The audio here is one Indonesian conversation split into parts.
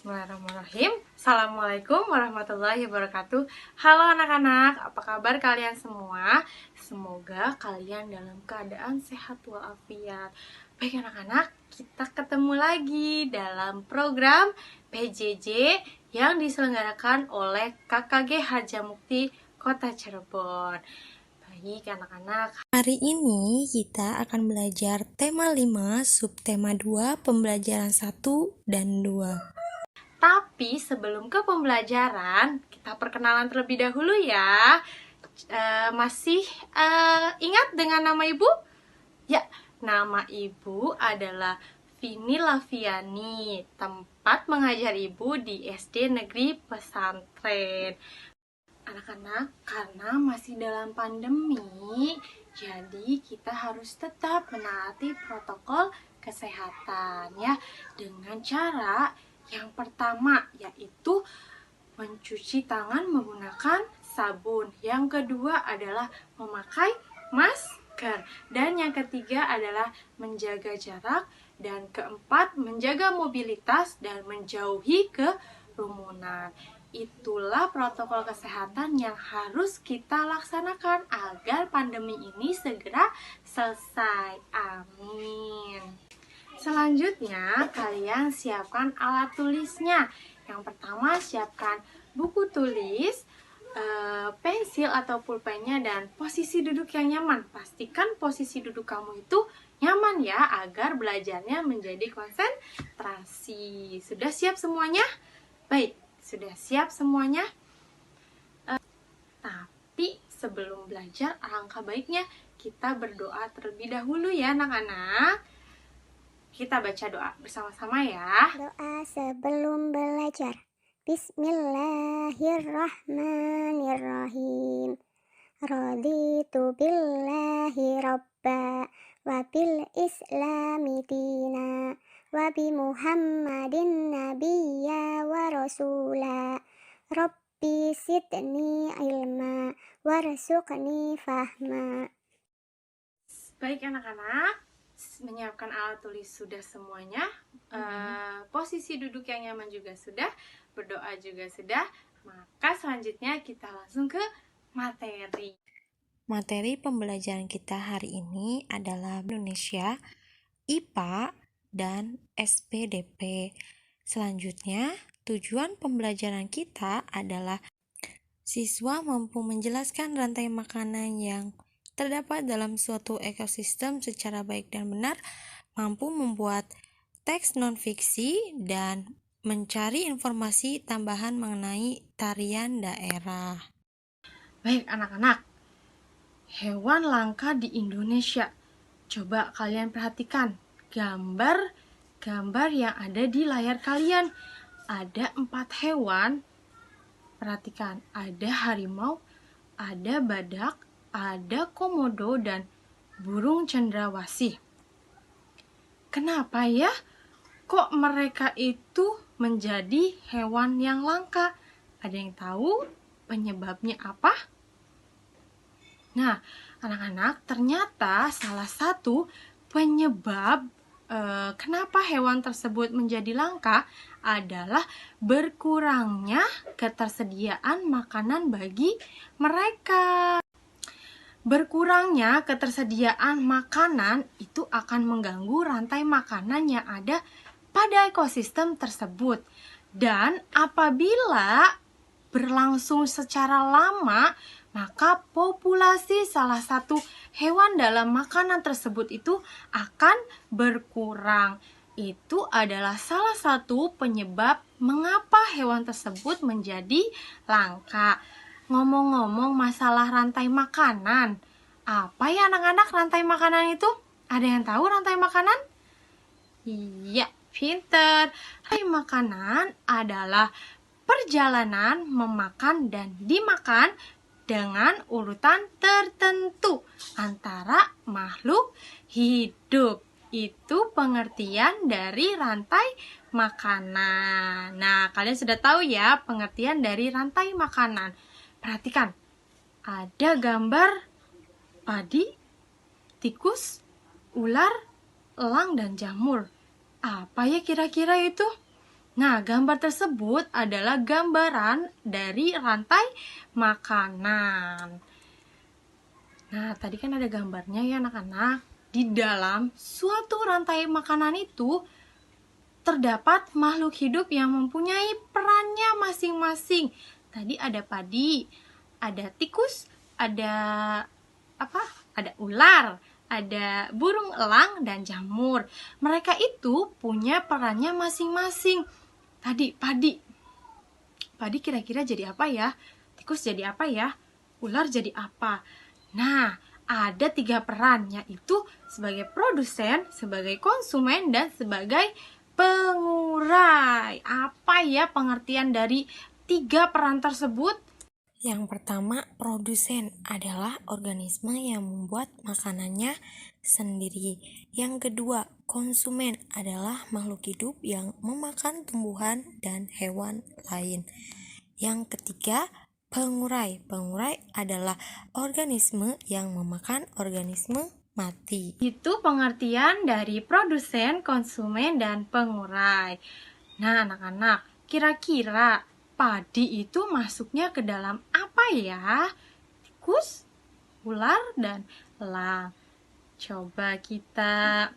Bismillahirrahmanirrahim. Assalamualaikum warahmatullahi wabarakatuh. Halo anak-anak, apa kabar kalian semua? Semoga kalian dalam keadaan sehat walafiat. Baik anak-anak, kita ketemu lagi dalam program PJJ yang diselenggarakan oleh KKG Harjamukti Kota Cirebon. Baik anak-anak, hari ini kita akan belajar tema 5, subtema 2, pembelajaran 1 dan 2. Tapi sebelum ke pembelajaran, kita perkenalan terlebih dahulu ya. Masih ingat dengan nama ibu? Ya, nama ibu adalah Vini Laviani. Tempat mengajar ibu di SD Negeri Pesantren. Anak-anak, karena masih dalam pandemi, jadi kita harus tetap menaati protokol kesehatan ya, dengan cara yang pertama yaitu mencuci tangan menggunakan sabun. Yang kedua adalah memakai masker. Dan yang ketiga adalah menjaga jarak. Dan keempat, menjaga mobilitas dan menjauhi kerumunan. Itulah protokol kesehatan yang harus kita laksanakan agar pandemi ini segera selesai. Amin. Selanjutnya, kalian siapkan alat tulisnya. Yang pertama, siapkan buku tulis, pensil atau pulpennya, dan posisi duduk yang nyaman. Pastikan posisi duduk kamu itu nyaman ya, agar belajarnya menjadi konsentrasi. Sudah siap semuanya? Baik, sudah siap semuanya? Tapi sebelum belajar, alangkah baiknya kita berdoa terlebih dahulu ya anak-anak. Kita baca doa bersama-sama ya. Doa sebelum belajar. Bismillahirrahmanirrahim. Raditu billahi rabba wa bil islami dina wa bi muhammadin nabiyya wa rasula. Rabbi sidni ilma warzuqni fahma. Baik anak-anak, menyiapkan alat tulis sudah semuanya, posisi duduk yang nyaman juga sudah, berdoa juga sudah. Maka selanjutnya kita langsung ke materi. Materi pembelajaran kita hari ini adalah Indonesia, IPA, dan SPDP. Selanjutnya, tujuan pembelajaran kita adalah siswa mampu menjelaskan rantai makanan yang terdapat dalam suatu ekosistem secara baik dan benar, mampu membuat teks non-fiksi, dan mencari informasi tambahan mengenai tarian daerah. Baik anak-anak, hewan langka di Indonesia. Coba kalian perhatikan gambar yang ada di layar kalian. Ada 4 hewan. Perhatikan, ada harimau, ada badak, ada komodo, dan burung cendrawasih. Kenapa ya? Kok mereka itu menjadi hewan yang langka? Ada yang tahu penyebabnya apa? Nah, anak-anak, ternyata salah satu penyebab kenapa hewan tersebut menjadi langka adalah berkurangnya ketersediaan makanan bagi mereka. Berkurangnya ketersediaan makanan itu akan mengganggu rantai makanan yang ada pada ekosistem tersebut. Dan apabila berlangsung secara lama, maka populasi salah satu hewan dalam makanan tersebut itu akan berkurang. Itu adalah salah satu penyebab mengapa hewan tersebut menjadi langka. Ngomong-ngomong masalah rantai makanan, apa ya anak-anak rantai makanan itu? Ada yang tahu rantai makanan? Iya, pinter. Rantai makanan adalah perjalanan memakan dan dimakan dengan urutan tertentu antara makhluk hidup. Itu pengertian dari rantai makanan. Nah, kalian sudah tahu ya pengertian dari rantai makanan. Perhatikan, ada gambar padi, tikus, ular, elang, dan jamur. Apa ya kira-kira itu? Nah, gambar tersebut adalah gambaran dari rantai makanan. Nah, tadi kan ada gambarnya ya anak-anak. Di dalam suatu rantai makanan itu terdapat makhluk hidup yang mempunyai perannya masing-masing. Tadi ada padi, ada tikus, ada apa? Ada ular, ada burung elang dan jamur. Mereka itu punya perannya masing-masing. Tadi padi. Padi kira-kira jadi apa ya? Tikus jadi apa ya? Ular jadi apa? Nah, ada 3 peran, yaitu sebagai produsen, sebagai konsumen, dan sebagai pengurai. Apa ya pengertian dari 3 peran tersebut? Yang pertama, produsen adalah organisme yang membuat makanannya sendiri. Yang kedua, konsumen adalah makhluk hidup yang memakan tumbuhan dan hewan lain. Yang ketiga, pengurai. Pengurai adalah organisme yang memakan organisme mati. Itu pengertian dari produsen, konsumen, dan pengurai. Nah, anak-anak, kira-kira padi itu masuknya ke dalam apa ya? Tikus, ular, dan elang. Coba kita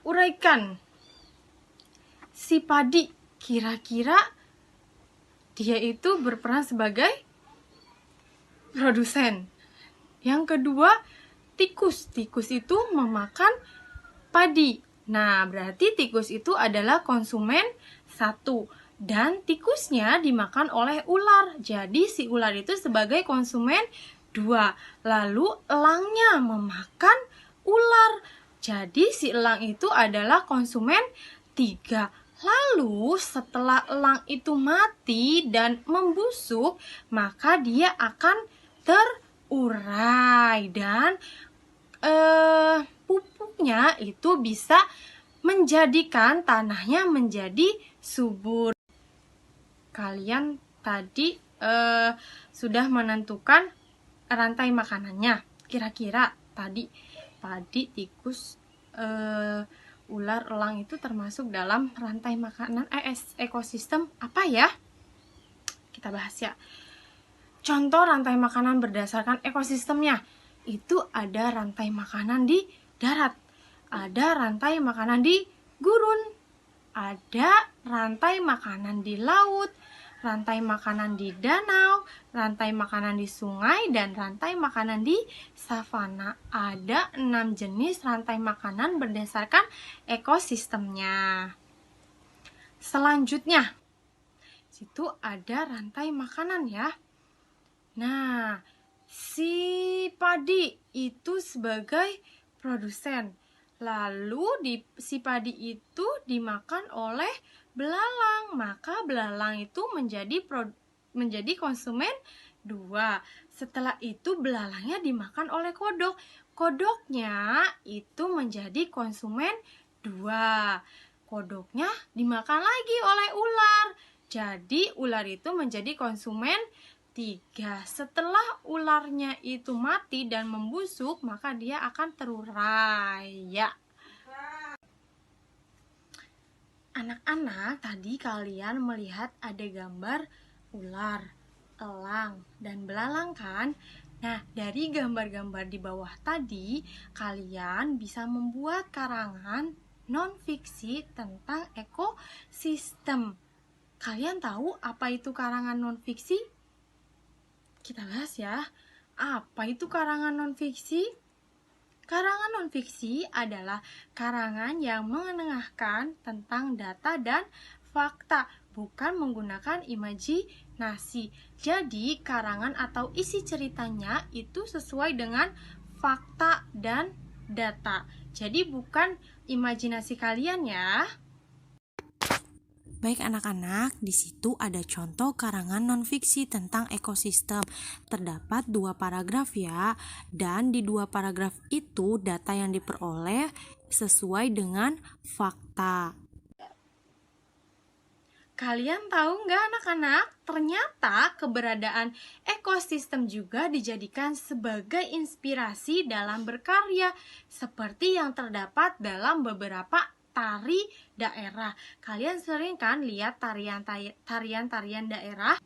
uraikan. Si padi, kira-kira dia itu berperan sebagai produsen. Yang kedua, tikus. Tikus itu memakan padi. Nah, berarti tikus itu adalah konsumen 1. Dan tikusnya dimakan oleh ular. Jadi si ular itu sebagai konsumen 2. Lalu elangnya memakan ular. Jadi si elang itu adalah konsumen 3. Lalu setelah elang itu mati dan membusuk, maka dia akan terurai dan pupuknya itu bisa menjadikan tanahnya menjadi subur. Kalian tadi sudah menentukan rantai makanannya. Kira-kira tadi padi, tikus, ular, elang itu termasuk dalam rantai makanan ekosistem apa ya? Kita bahas ya. Contoh rantai makanan berdasarkan ekosistemnya. Itu ada rantai makanan di darat, ada rantai makanan di gurun, ada rantai makanan di laut, rantai makanan di danau, rantai makanan di sungai, dan rantai makanan di savana. Ada 6 jenis rantai makanan berdasarkan ekosistemnya. Selanjutnya, situ ada rantai makanan ya. Nah, si padi itu sebagai produsen. Lalu si padi itu dimakan oleh belalang. Maka belalang itu menjadi konsumen 2. Setelah itu belalangnya dimakan oleh kodok. Kodoknya itu menjadi konsumen 2. Kodoknya dimakan lagi oleh ular. Jadi ular itu menjadi konsumen 3. Setelah ularnya itu mati dan membusuk, maka dia akan terurai ya. Anak-anak, tadi kalian melihat ada gambar ular, elang, dan belalang kan? Nah, dari gambar-gambar di bawah tadi, kalian bisa membuat karangan non-fiksi tentang ekosistem. Kalian tahu apa itu karangan non-fiksi? Kita bahas ya. Apa itu karangan non-fiksi? Karangan non-fiksi adalah karangan yang mengenengahkan tentang data dan fakta, bukan menggunakan imajinasi. Jadi, karangan atau isi ceritanya itu sesuai dengan fakta dan data. Jadi, bukan imajinasi kalian ya. Baik anak-anak, di situ ada contoh karangan non-fiksi tentang ekosistem. Terdapat 2 paragraf ya, dan di 2 paragraf itu data yang diperoleh sesuai dengan fakta. Kalian tahu nggak anak-anak, ternyata keberadaan ekosistem juga dijadikan sebagai inspirasi dalam berkarya, seperti yang terdapat dalam beberapa tari daerah. Kalian sering kan lihat tarian-tarian daerah?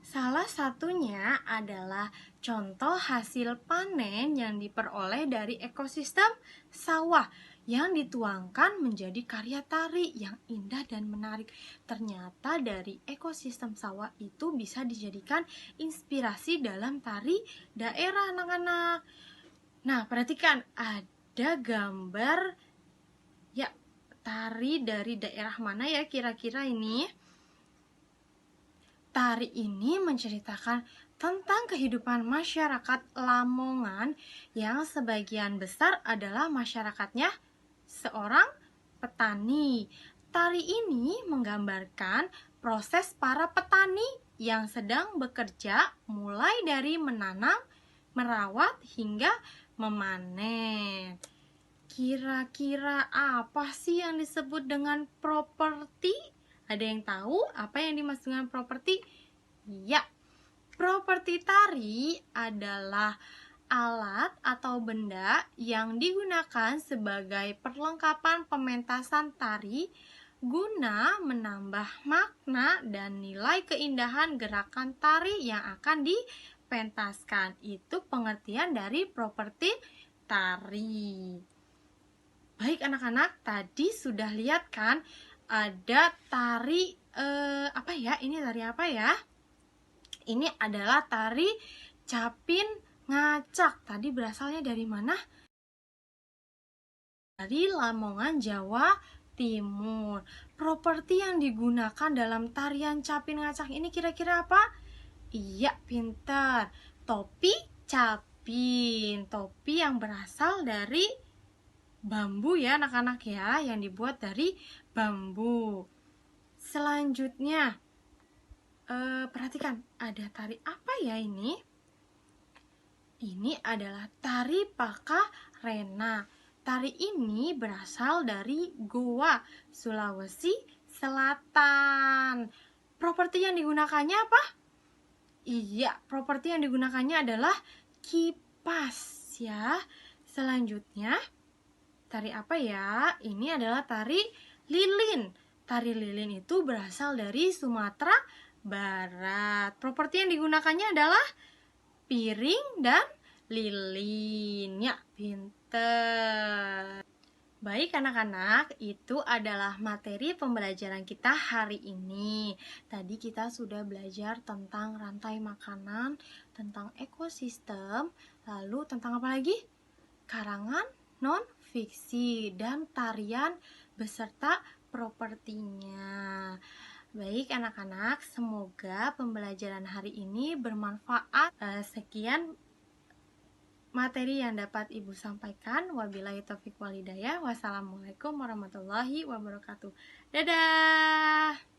Salah satunya adalah contoh hasil panen yang diperoleh dari ekosistem sawah yang dituangkan menjadi karya tari yang indah dan menarik. Ternyata dari ekosistem sawah itu bisa dijadikan inspirasi dalam tari daerah, anak-anak. Nah, perhatikan ada gambar ya, tari dari daerah mana ya kira-kira ini? Tari ini menceritakan tentang kehidupan masyarakat Lamongan yang sebagian besar adalah masyarakatnya seorang petani. Tari ini menggambarkan proses para petani yang sedang bekerja mulai dari menanam, merawat, hingga memanen. Kira-kira apa sih yang disebut dengan properti? Ada yang tahu apa yang dimaksud dengan properti? Ya, properti tari adalah alat atau benda yang digunakan sebagai perlengkapan pementasan tari guna menambah makna dan nilai keindahan gerakan tari yang akan dipentaskan. Itu pengertian dari properti tari. Baik anak-anak, tadi sudah lihat kan ada tari apa ya? Ini tari apa ya? Ini adalah tari capin ngacak. Tadi berasalnya dari mana? Dari Lamongan, Jawa Timur. Properti yang digunakan dalam tarian capin ngacak ini kira-kira apa? Iya, pintar. Topi capin. Topi yang berasal dari bambu ya anak-anak ya, yang dibuat dari bambu. Selanjutnya perhatikan, ada tari apa ya ini? Ini adalah tari Pakarena. Tari ini berasal dari Goa, Sulawesi Selatan. Properti yang digunakannya apa? Iya, properti yang digunakannya adalah kipas ya. Selanjutnya tari apa ya? Ini adalah tari lilin. Tari lilin itu berasal dari Sumatera Barat. Properti yang digunakannya adalah piring dan lilin. Ya, pinter. Baik anak-anak, itu adalah materi pembelajaran kita hari ini. Tadi kita sudah belajar tentang rantai makanan, tentang ekosistem, lalu tentang apa lagi? Karangan non-fiksi dan tarian beserta propertinya. Baik anak-anak, semoga pembelajaran hari ini bermanfaat. Sekian materi yang dapat Ibu sampaikan. Wabillahi taufiq wal hidayah. Wassalamualaikum warahmatullahi wabarakatuh. Dadah.